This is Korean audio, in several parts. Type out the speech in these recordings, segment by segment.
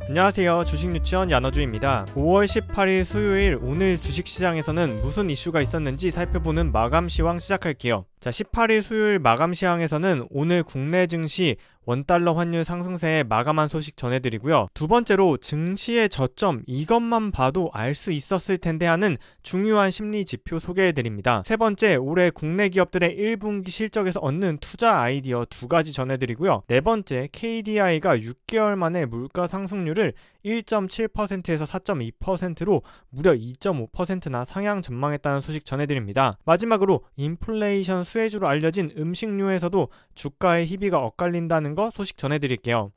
안녕하세요. 주식유치원 야너주입니다. 5월 18일 수요일 오늘 주식시장에서는 무슨 이슈가 있었는지 살펴보는 마감시황 시작할게요. 18일 수요일 마감시황에서는 오늘 국내 증시 원달러 환율 상승세에 마감한 소식 전해드리고요. 두 번째로 증시의 저점 이것만 봐도 알 수 있었을 텐데 하는 중요한 심리 지표 소개해드립니다. 세 번째, 올해 국내 기업들의 1분기 실적에서 얻는 투자 아이디어 두 가지 전해드리고요. 네 번째, KDI가 6개월 만에 물가 상승률을 1.7%에서 4.2%로 무려 2.5%나 상향 전망했다는 소식 전해드립니다. 마지막으로 인플레이션 수혜주로 알려진 음식료에서도 주가의 희비가 엇갈린다는 거 소식 전해드릴게요.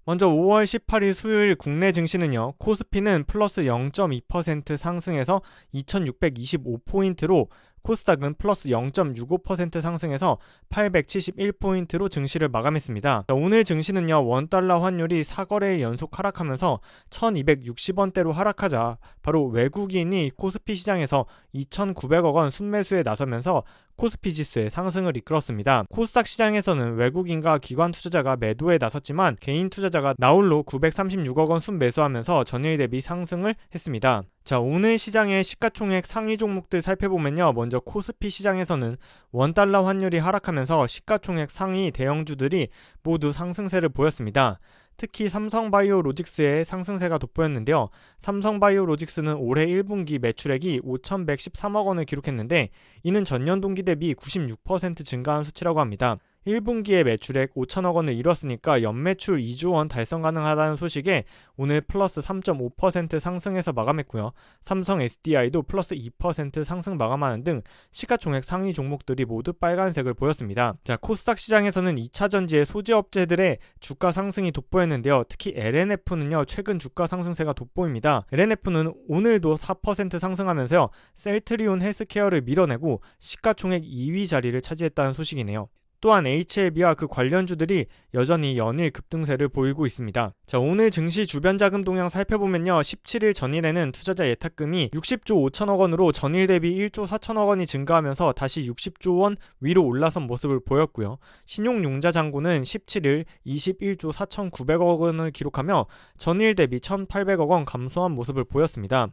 먼저 5월 18일 수요일 국내 증시는요. 코스피는 플러스 0.2% 상승해서 2625포인트로, 코스닥은 플러스 0.65% 상승해서 871포인트로 증시를 마감했습니다. 오늘 증시는요. 원달러 환율이 4거래일 연속 하락하면서 1260원대로 하락하자 바로 외국인이 코스피 시장에서 2900억 원 순매수에 나서면서 코스피 지수의 상승을 이끌었습니다. 코스닥 시장에서는 외국인과 기관 투자자가 매도에 나섰지만 개인 투자자가 나홀로 936억 원 순매수하면서 전일 대비 상승을 했습니다. 오늘 시장의 시가총액 상위 종목들 살펴보면요. 먼저 코스피 시장에서는 원달러 환율이 하락하면서 시가총액 상위 대형주들이 모두 상승세를 보였습니다. 특히 삼성바이오로직스의 상승세가 돋보였는데요. 삼성바이오로직스는 올해 1분기 매출액이 5,113억 원을 기록했는데 이는 전년 동기 대비 96% 증가한 수치라고 합니다. 1분기에 매출액 5천억 원을 이뤘으니까 연매출 2조 원 달성 가능하다는 소식에 오늘 플러스 3.5% 상승해서 마감했고요. 삼성 SDI도 플러스 2% 상승 마감하는 등 시가총액 상위 종목들이 모두 빨간색을 보였습니다. 코스닥 시장에서는 2차전지의 소재업체들의 주가 상승이 돋보였는데요. 특히 LNF는요. 최근 주가 상승세가 돋보입니다. LNF는 오늘도 4% 상승하면서요. 셀트리온 헬스케어를 밀어내고 시가총액 2위 자리를 차지했다는 소식이네요. 또한 HLB와 그 관련주들이 여전히 연일 급등세를 보이고 있습니다. 오늘 증시 주변 자금 동향 살펴보면요. 17일 전일에는 투자자 예탁금이 60조 5천억 원으로 전일 대비 1조 4천억 원이 증가하면서 다시 60조 원 위로 올라선 모습을 보였고요. 신용융자 잔고는 17일 21조 4,900억 원을 기록하며 전일 대비 1,800억 원 감소한 모습을 보였습니다.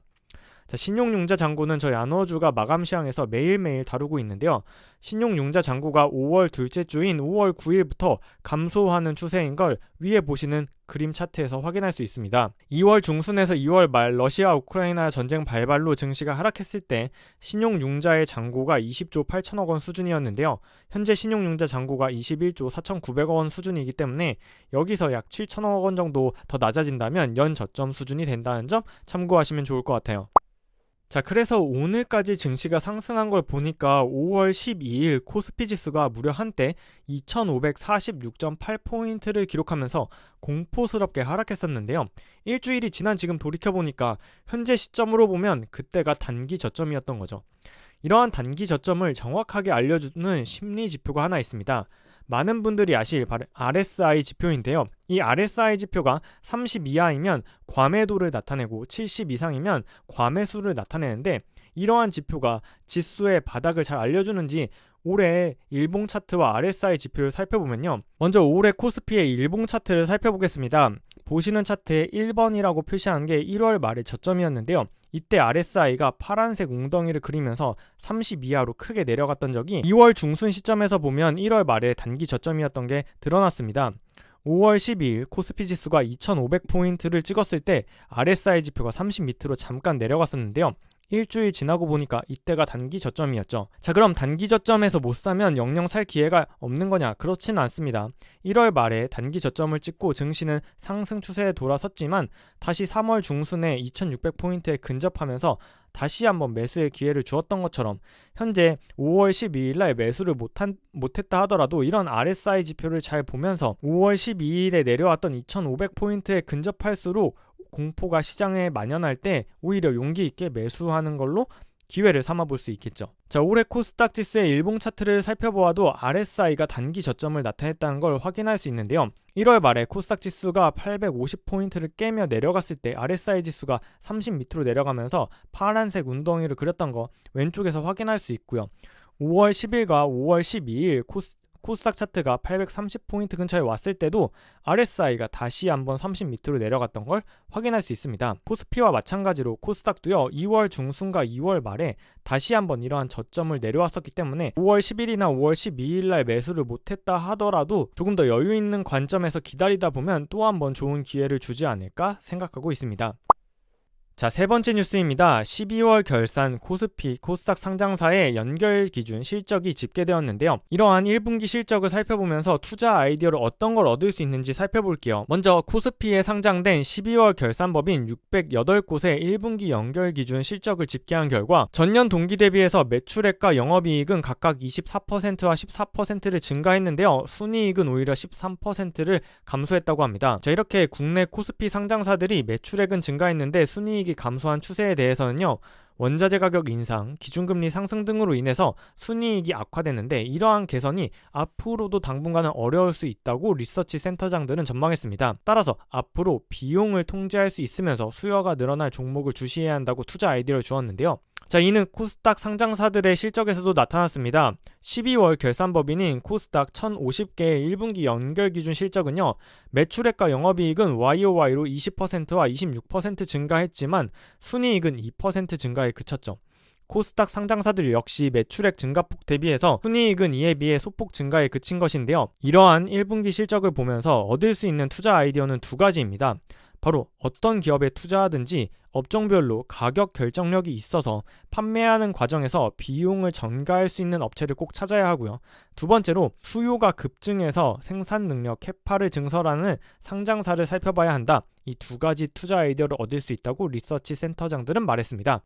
신용융자 잔고는 저희 야너주가 마감시황에서 매일매일 다루고 있는데요. 신용융자 잔고가 5월 둘째 주인 5월 9일부터 감소하는 추세인 걸 위에 보시는 그림 차트에서 확인할 수 있습니다. 2월 중순에서 2월 말 러시아 우크라이나 전쟁 발발로 증시가 하락했을 때 신용융자의 잔고가 20조 8천억 원 수준이었는데요. 현재 신용융자 잔고가 21조 4,900억 원 수준이기 때문에 여기서 약 7천억 원 정도 더 낮아진다면 연 저점 수준이 된다는 점 참고하시면 좋을 것 같아요. 그래서 오늘까지 증시가 상승한 걸 보니까 5월 12일 코스피 지수가 무려 한때 2546.8포인트를 기록하면서 공포스럽게 하락했었는데요. 일주일이 지난 지금 돌이켜보니까 현재 시점으로 보면 그때가 단기 저점이었던 거죠. 이러한 단기 저점을 정확하게 알려주는 심리 지표가 하나 있습니다. 많은 분들이 아실 RSI 지표인데요. 이 RSI 지표가 30 이하이면 과매도를 나타내고 70 이상이면 과매수를 나타내는데 이러한 지표가 지수의 바닥을 잘 알려주는지 올해 일봉 차트와 RSI 지표를 살펴보면요. 먼저 올해 코스피의 일봉 차트를 살펴보겠습니다. 보시는 차트에 1번이라고 표시한 게 1월 말의 저점이었는데요. 이때 RSI가 파란색 웅덩이를 그리면서 30 이하로 크게 내려갔던 적이 2월 중순 시점에서 보면 1월 말에 단기 저점이었던 게 드러났습니다. 5월 12일 코스피 지수가 2500포인트를 찍었을 때 RSI 지표가 30 밑으로 잠깐 내려갔었는데요. 일주일 지나고 보니까 이때가 단기 저점이었죠. 그럼 단기 저점에서 못 사면 영영 살 기회가 없는 거냐? 그렇지는 않습니다. 1월 말에 단기 저점을 찍고 증시는 상승 추세에 돌아섰지만 다시 3월 중순에 2600포인트에 근접하면서 다시 한번 매수의 기회를 주었던 것처럼 현재 5월 12일 날 매수를 못했다 하더라도 이런 RSI 지표를 잘 보면서 5월 12일에 내려왔던 2500포인트에 근접할수록 공포가 시장에 만연할 때 오히려 용기 있게 매수하는 걸로 기회를 삼아볼 수 있겠죠. 올해 코스닥 지수의 일봉 차트를 살펴보아도 RSI가 단기 저점을 나타냈다는 걸 확인할 수 있는데요. 1월 말에 코스닥 지수가 850포인트를 깨며 내려갔을 때 RSI 지수가 30 밑으로 내려가면서 파란색 웅덩이를 그렸던 거 왼쪽에서 확인할 수 있고요. 5월 10일과 5월 12일 코스닥 차트가 830포인트 근처에 왔을 때도 RSI가 다시 한번 30 밑으로 내려갔던 걸 확인할 수 있습니다. 코스피와 마찬가지로 코스닥도요 2월 중순과 2월 말에 다시 한번 이러한 저점을 내려왔었기 때문에 5월 10일이나 5월 12일 날 매수를 못했다 하더라도 조금 더 여유 있는 관점에서 기다리다 보면 또 한번 좋은 기회를 주지 않을까 생각하고 있습니다. 자, 세 번째 뉴스입니다. 12월 결산 코스피, 코스닥 상장사의 연결 기준 실적이 집계되었는데요. 이러한 1분기 실적을 살펴보면서 투자 아이디어를 어떤 걸 얻을 수 있는지 살펴볼게요. 먼저 코스피에 상장된 12월 결산법인 608곳의 1분기 연결 기준 실적을 집계한 결과 전년 동기 대비해서 매출액과 영업이익은 각각 24%와 14%를 증가했는데요. 순이익은 오히려 13%를 감소했다고 합니다. 자, 이렇게 국내 코스피 상장사들이 매출액은 증가했는데 순이익 감소한 추세에 대해서는요, 원자재 가격 인상, 기준금리 상승 등으로 인해서 순이익이 악화됐는데 이러한 개선이 앞으로도 당분간은 어려울 수 있다고 리서치 센터장들은 전망했습니다. 따라서 앞으로 비용을 통제할 수 있으면서 수요가 늘어날 종목을 주시해야 한다고 투자 아이디어를 주었는데요. 자, 이는 코스닥 상장사들의 실적에서도 나타났습니다. 12월 결산법인인 코스닥 1050개의 1분기 연결 기준 실적은요, 매출액과 영업이익은 YOY로 20%와 26% 증가했지만 순이익은 2% 증가에 그쳤죠. 코스닥 상장사들 역시 매출액 증가폭 대비해서 순이익은 이에 비해 소폭 증가에 그친 것인데요. 이러한 1분기 실적을 보면서 얻을 수 있는 투자 아이디어는 두 가지입니다. 바로 어떤 기업에 투자하든지 업종별로 가격 결정력이 있어서 판매하는 과정에서 비용을 전가할 수 있는 업체를 꼭 찾아야 하고요. 두 번째로 수요가 급증해서 생산 능력 캐파를 증설하는 상장사를 살펴봐야 한다. 이 두 가지 투자 아이디어를 얻을 수 있다고 리서치 센터장들은 말했습니다.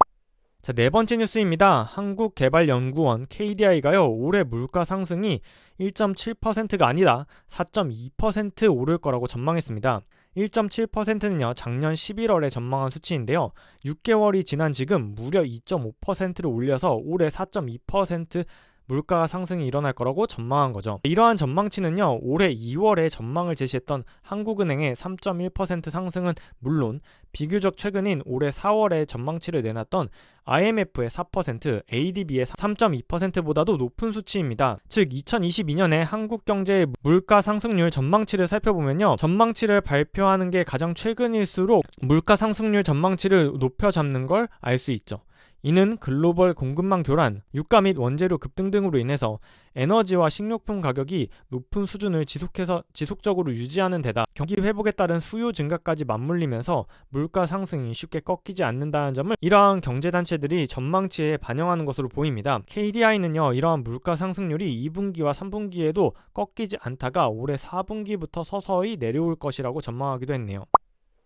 자, 네 번째 뉴스입니다. 한국개발연구원 KDI가요, 올해 물가 상승이 1.7%가 아니다 4.2% 오를 거라고 전망했습니다. 1.7%는요, 작년 11월에 전망한 수치인데요. 6개월이 지난 지금 무려 2.5%를 올려서 올해 4.2% 물가 상승이 일어날 거라고 전망한 거죠. 이러한 전망치는요, 올해 2월에 전망을 제시했던 한국은행의 3.1% 상승은 물론 비교적 최근인 올해 4월에 전망치를 내놨던 IMF의 4%, ADB의 3.2%보다도 높은 수치입니다. 즉 2022년에 한국 경제의 물가 상승률 전망치를 살펴보면요, 전망치를 발표하는 게 가장 최근일수록 물가 상승률 전망치를 높여 잡는 걸 알 수 있죠. 이는 글로벌 공급망 교란, 유가 및 원재료 급등 등으로 인해서 에너지와 식료품 가격이 높은 수준을 지속적으로 유지하는 데다 경기 회복에 따른 수요 증가까지 맞물리면서 물가 상승이 쉽게 꺾이지 않는다는 점을 이러한 경제단체들이 전망치에 반영하는 것으로 보입니다. KDI는요, 이러한 물가 상승률이 2분기와 3분기에도 꺾이지 않다가 올해 4분기부터 서서히 내려올 것이라고 전망하기도 했네요.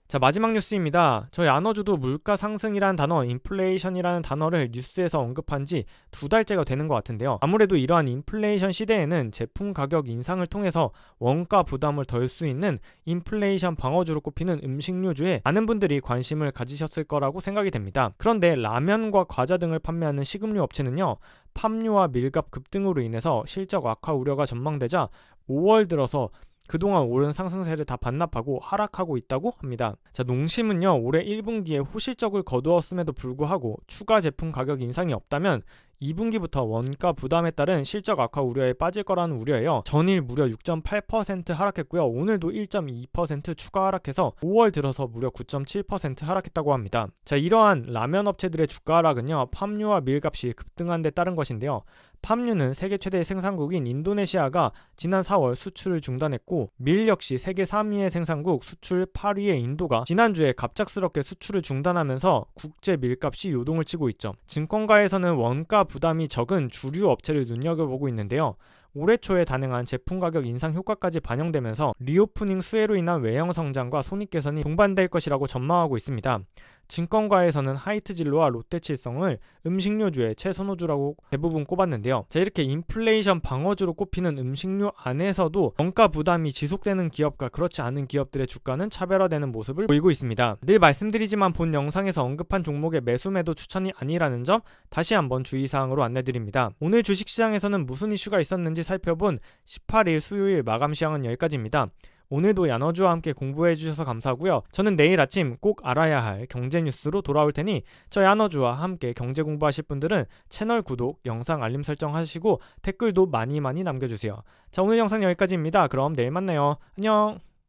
자, 마지막 뉴스입니다. 저희 안어주도 물가 상승이라는 단어, 인플레이션이라는 단어를 뉴스에서 언급한 지 2달째가 되는 것 같은데요. 아무래도 이러한 인플레이션 시대에는 제품 가격 인상을 통해서 원가 부담을 덜 수 있는 인플레이션 방어주로 꼽히는 음식료주에 많은 분들이 관심을 가지셨을 거라고 생각이 됩니다. 그런데 라면과 과자 등을 판매하는 식음료 업체는요, 팜유와 밀값 급등으로 인해서 실적 악화 우려가 전망되자 5월 들어서 그동안 오른 상승세를 다 반납하고 하락하고 있다고 합니다. 자, 농심은요, 올해 1분기에 호실적을 거두었음에도 불구하고 추가 제품 가격 인상이 없다면 2분기부터 원가 부담에 따른 실적 악화 우려에 빠질 거라는 우려예요. 전일 무려 6.8% 하락했고요. 오늘도 1.2% 추가 하락해서 5월 들어서 무려 9.7% 하락했다고 합니다. 자, 이러한 라면 업체들의 주가 하락은요, 팜유와 밀값이 급등한 데 따른 것인데요. 팜유는 세계 최대 생산국인 인도네시아가 지난 4월 수출을 중단했고, 밀 역시 세계 3위의 생산국 수출 8위의 인도가 지난주에 갑작스럽게 수출을 중단하면서 국제 밀값이 요동을 치고 있죠. 증권가에서는 원가 부담이 적은 주류 업체를 눈여겨보고 있는데요. 올해 초에 단행한 제품 가격 인상 효과까지 반영되면서 리오프닝 수혜로 인한 외형 성장과 손익 개선이 동반될 것이라고 전망하고 있습니다. 증권가에서는 하이트진로와 롯데칠성을 음식료주의 최선호주라고 대부분 꼽았는데요. 자, 이렇게 인플레이션 방어주로 꼽히는 음식료 안에서도 원가 부담이 지속되는 기업과 그렇지 않은 기업들의 주가는 차별화되는 모습을 보이고 있습니다. 늘 말씀드리지만 본 영상에서 언급한 종목의 매수 매도 추천이 아니라는 점 다시 한번 주의사항으로 안내드립니다. 오늘 주식시장에서는 무슨 이슈가 있었는지 살펴본 18일 수요일 마감 시황은 여기까지입니다. 오늘도 야너주와 함께 공부해주셔서 감사하고요. 저는 내일 아침 꼭 알아야 할 경제 뉴스로 돌아올 테니 저 야너주와 함께 경제 공부하실 분들은 채널 구독, 영상 알림 설정 하시고 댓글도 많이 남겨주세요. 자, 오늘 영상 여기까지입니다. 그럼 내일 만나요. 안녕.